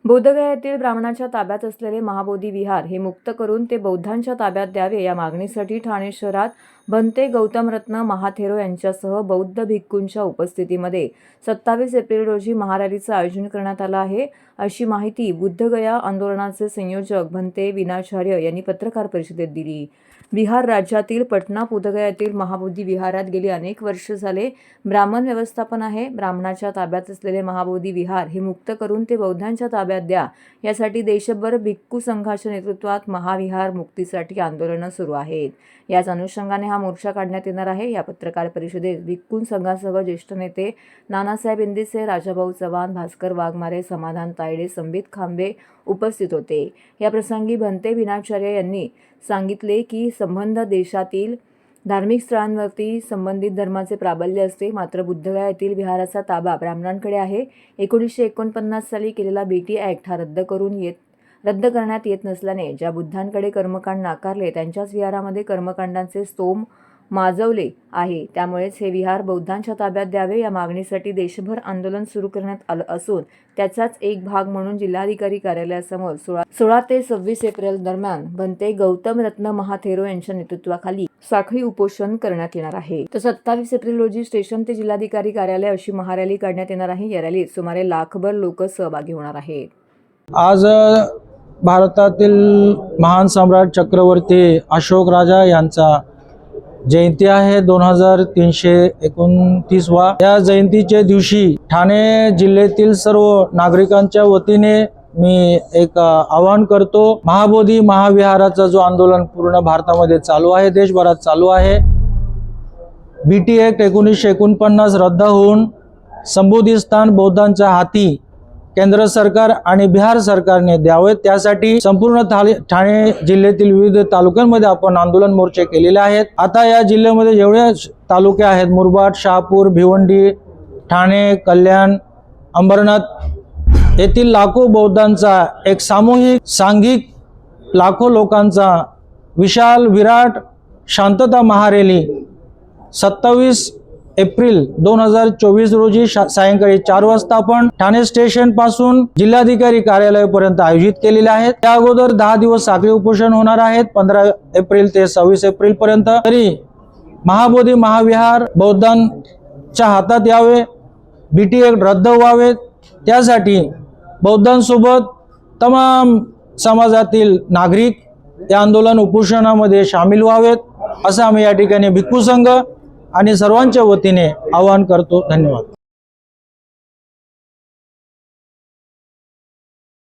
बोधगया येथील ब्राह्मणाच्या ताब्यात असलेले महाबोधी विहार हे मुक्त करून ते बौद्धांच्या ताब्यात द्यावे या मागणीसाठी ठाणे शहरात भंते गौतमरत्न महाथेरो यांच्यासह बौद्ध भिक्खूंच्या उपस्थितीमध्ये 27 एप्रिल रोजी महारॅलीचं आयोजन करण्यात आलं आहे, अशी माहिती बुद्धगया आंदोलनाचे संयोजक भंते विनाचार्य यांनी पत्रकार परिषदेत दिली। बिहार राज्यातील पटना बोधगया येथील महाबोधी विहारात गेली अनेक वर्ष झाले ब्राह्मण व्यवस्थापन आहे। ब्राह्मणाच्या ताब्यात असलेले महाबोधी विहार हे मुक्त करून ते बौद्धांच्या ताब्यात द्या यासाठी देशभर भिक्खू संघाच्या नेतृत्वात महाविहार मुक्तीसाठी आंदोलनं सुरू आहेत। याच अनुषंगाने हा मोर्चा काढण्यात येणार आहे। या पत्रकार परिषदेत भिक्खू संघासह ज्येष्ठ नेते नानासाहेब इंदिसे, राजाभाऊ चव्हाण, भास्कर वाघमारे, समाधान तायडे, संबित खांबे उपस्थित होते। या प्रसंगी भंते विनाचार्य यांनी सांगितले की संबंध देशातील धार्मिक स्थळांवरती संबंधित धर्माचे प्राबल्य असते, मात्र बुद्धगया येथील विहाराचा ताबा ब्राह्मणांकडे आहे। 1949 साली केलेला बीटी ॲक्ट हा रद्द करण्यात येत नसल्याने ज्या बुद्धांकडे कर्मकांड नाकारले त्यांच्याच विहारामध्ये कर्मकांडांचे स्तोम माजवले आहे। त्यामुळेच हे विहार बौद्धांच्या ताब्यात द्यावे या मागणीसाठी देशभर आंदोलन सुरू करण्यात आलं असून त्याचाच एक भाग म्हणून जिल्हाधिकारी कार्यालयासमोर 16 ते 26 एप्रिल दरम्यान भंते गौतमरत्न महाथेरो यांच्या नेतृत्वाखाली साखळी उपोषण करण्यात येणार आहे। तर 27 एप्रिल रोजी स्टेशन ते जिल्हाधिकारी कार्यालय अशी महारॅली काढण्यात येणार आहे। या रॅलीत सुमारे लाखभर लोक सहभागी होणार आहेत। आज भारतातील महान सम्राट चक्रवर्ती अशोक राजा यांचा जयंती आहे 2329वा। या जयंतीच्या दिवशी ठाणे जिल्ह्यातील सर्व नागरिकांच्या वतीने मी एक आवाहन करतो। महाबोधी महाविहाराचा जो आंदोलन पूर्ण भारतामध्ये चालू आहे, देशभरात चालू आहे, बीटी ॲक्ट 1949 रद्द होऊन संबोधी स्थान बौद्धांच्या हाती केंद्र सरकार आणि बिहार सरकारने द्यावे, त्यासाठी संपूर्ण ठाणे जिल्ह्यातील विविध तालुक्यांमध्ये आपण आंदोलन मोर्चे केलेले आहेत। आता या जिल्ह्यामध्ये जेवढे तालुके आहेत, मुरबाड, शहापूर, भिवंडी, ठाणे, कल्याण, अंबरनाथ येथील लाखो बौद्धांचा एक सामूहिक सांघिक लाखो लोकांचा विशाल विराट शांतता महारॅली 27 एप्रिल 2024 रोजी सायंकाळी 4 वाजता आपण ठाणे स्टेशन पासून जिल्हाधिकारी कार्यालयापर्यंत आयोजित केलेले आहेत। त्या अगोदर 10 दिवस साखळी उपोषण होणार आहेत 15 एप्रिल ते 26 एप्रिल पर्यंत। तरी महाबोधी महाविहार बौद्धांच्या हातात यावे, बीटी ॲक्ट रद्द व्हावे, त्यासाठी बौद्धांसोबत तमाम समाजातील नागरिक या आंदोलन उपोषणामध्ये सामील व्हावेत असं आम्ही या ठिकाणी भिक्खू संघ आणि सर्वांच्या वतीने आवाहन करतो। धन्यवाद।